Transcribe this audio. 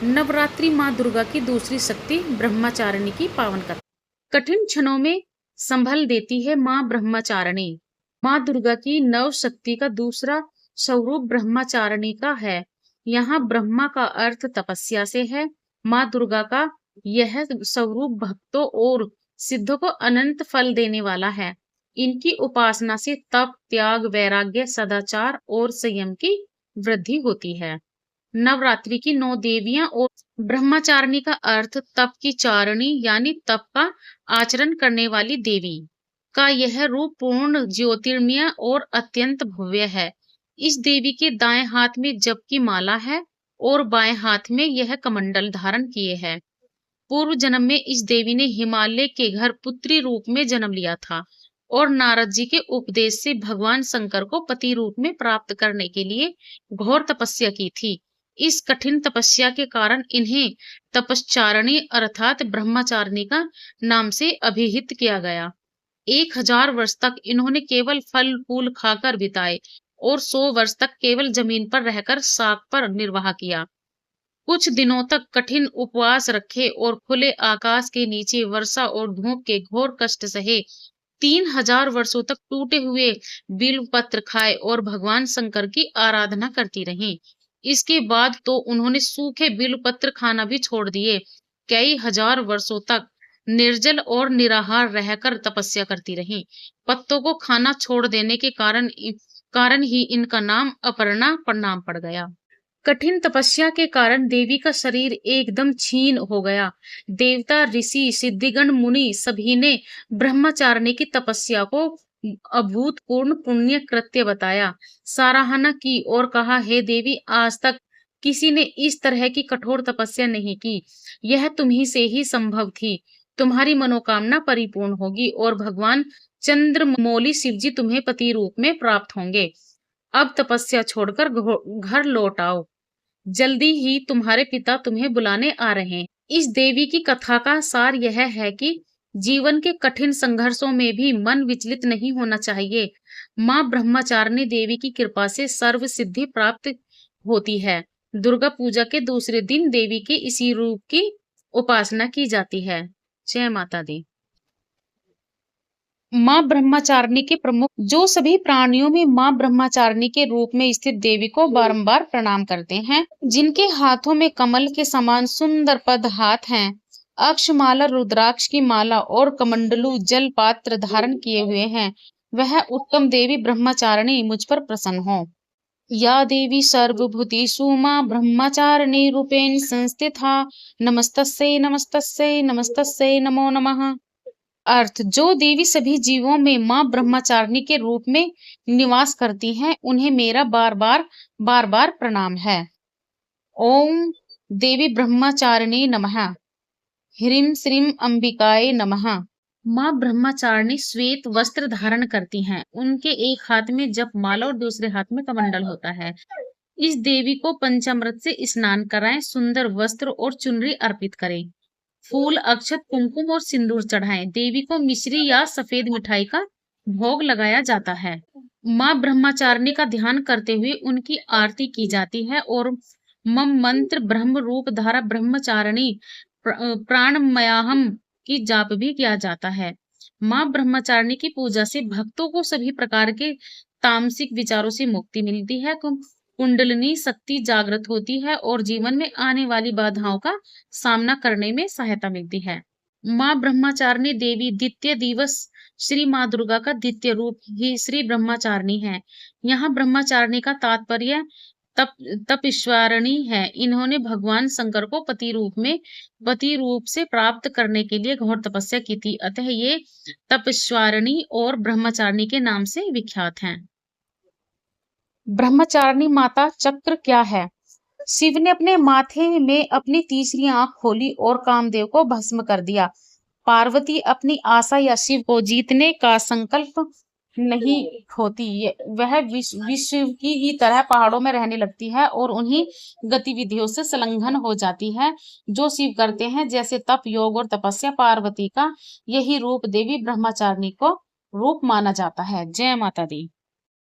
नवरात्रि माँ दुर्गा की दूसरी शक्ति ब्रह्मचारिणी की पावन कथा। कठिन क्षणों में संभल देती है माँ ब्रह्मचारिणी। माँ दुर्गा की नव शक्ति का दूसरा स्वरूप ब्रह्मचारिणी का है। यहाँ ब्रह्मा का अर्थ तपस्या से है। माँ दुर्गा का यह स्वरूप भक्तों और सिद्धों को अनंत फल देने वाला है। इनकी उपासना से तप, त्याग, वैराग्य, सदाचार और संयम की वृद्धि होती है। नवरात्रि की 9 देवियां और ब्रह्मचारिणी का अर्थ तप की चारिणी यानी तप का आचरण करने वाली देवी का यह रूप पूर्ण ज्योतिर्मय और अत्यंत भव्य है। इस देवी के दाएं हाथ में जप की माला है और बाएं हाथ में यह कमंडल धारण किए है। पूर्व जन्म में इस देवी ने हिमालय के घर पुत्री रूप में जन्म लिया था और नारद जी के उपदेश से भगवान शंकर को पति रूप में प्राप्त करने के लिए घोर तपस्या की थी। इस कठिन तपस्या के कारण इन्हें तपश्चारिणी अर्थात ब्रह्मचारिणी का नाम से अभिहित किया गया। 1000 वर्ष तक इन्होंने केवल फल फूल खाकर बिताए और 100 वर्ष तक केवल जमीन पर रहकर शाक पर निर्वाह किया। कुछ दिनों तक कठिन उपवास रखे और खुले आकाश के नीचे वर्षा और धूप के घोर कष्ट सहे। 3000 वर्षों तक टूटे हुए बिल्व पत्र खाए और भगवान शंकर की आराधना करती रहीं। इसके बाद तो उन्होंने सूखे बिल्व पत्र खाना भी छोड़ दिए। कई हजार वर्षों तक निर्जल और निराहार रहकर तपस्या करती रहीं। पत्तों को खाना छोड़ देने के कारण ही इनका नाम अपर्णा नाम पड़ गया। कठिन तपस्या के कारण देवी का शरीर एकदम क्षीण हो गया। देवता, ऋषि, सिद्धिगण, मुनि सभी ने ब्रह्मचारिणी की तपस्या को अभूतपूर्ण पुण्य कृत्य बताया, सराहना की और कहा, हे देवी, आज तक किसी ने इस तरह की कठोर तपस्या नहीं की। यह तुम्ही से ही संभव थी। तुम्हारी मनोकामना परिपूर्ण होगी और भगवान चंद्रमौली शिवजी तुम्हें पति रूप में प्राप्त होंगे। अब तपस्या छोड़कर घर लौट आओ। जल्दी ही तुम्हारे पिता तुम्हें बुलाने आ रहे हैं। इस देवी की कथा का सार यह है कि जीवन के कठिन संघर्षों में भी मन विचलित नहीं होना चाहिए। माँ ब्रह्मचारिणी देवी की कृपा से सर्व सिद्धि प्राप्त होती है। दुर्गा पूजा के दूसरे दिन देवी के इसी रूप की उपासना की जाती है। जय माता दी। माँ ब्रह्मचारिणी के प्रमुख जो सभी प्राणियों में माँ ब्रह्मचारिणी के रूप में स्थित देवी को बारंबार प्रणाम करते हैं, जिनके हाथों में कमल के समान सुंदर पद हाथ हैं, अक्षमाला, रुद्राक्ष की माला और कमंडलू जल पात्र धारण किए हुए हैं, वह उत्तम देवी ब्रह्मचारिणी मुझ पर प्रसन्न हो। या देवी सर्वभूतेषु माँ ब्रह्मचारिणी रूपेण संस्थिता, नमस्तस्यै नमस्तस्यै नमस्तस्यै नमो नमः। अर्थ, जो देवी सभी जीवों में माँ ब्रह्मचारिणी के रूप में निवास करती हैं, उन्हें मेरा बार बार प्रणाम है। ओम देवी ब्रह्मचारिणी नमः। ह्रीं श्रीं अंबिकाय नमः। माँ ब्रह्मचारिणी श्वेत वस्त्र धारण करती हैं। उनके एक हाथ में जप माला और दूसरे हाथ में कमंडल होता है। इस देवी को पंचामृत से स्नान कराएं, सुंदर वस्त्र और चुनरी अर्पित करें, फूल, अक्षत, कुमकुम और सिंदूर चढ़ाएं। देवी को मिश्री या सफेद मिठाई का भोग लगाया जाता है। माँ ब्रह्मचारिणी का ध्यान करते हुए उनकी आरती की जाती है और मम मंत्र, ब्रह्म रूप धारा ब्रह्मचारिणी प्राणमयाहम की जाप भी किया जाता है। माँ ब्रह्मचारिणी की पूजा से भक्तों को सभी प्रकार के तामसिक विचारों से मुक्ति मिलती है, कुंडलिनी शक्ति जागृत होती है और जीवन में आने वाली बाधाओं का सामना करने में सहायता मिलती है। माँ ब्रह्मचारिणी देवी द्वितीय दिवस श्री माँ दुर्गा का द्वितीय रूप ही श्री ब्रह्मचारिणी है। यहाँ ब्रह्मचारिणी का तात्पर्य तपस्वारिणी है। इन्होंने भगवान शंकर को पति रूप से प्राप्त करने के लिए घोर तपस्या की थी, अतः ये तपस्वारिणी और ब्रह्मचारिणी के नाम से विख्यात हैं। ब्रह्मचारिणी माता चक्र क्या है? शिव ने अपने माथे में अपनी तीसरी आंख खोली और कामदेव को भस्म कर दिया। पार्वती अपनी आशा या शिव को जीतने का संकल्प नहीं होती, वह विश्व की ही तरह पहाड़ों में रहने लगती है और उन्हीं गतिविधियों से संलग्न हो जाती है जो शिव करते हैं, जैसे तप, योग और तपस्या। पार्वती का यही रूप देवी ब्रह्मचारिणी को रूप माना जाता है। जय माता दी।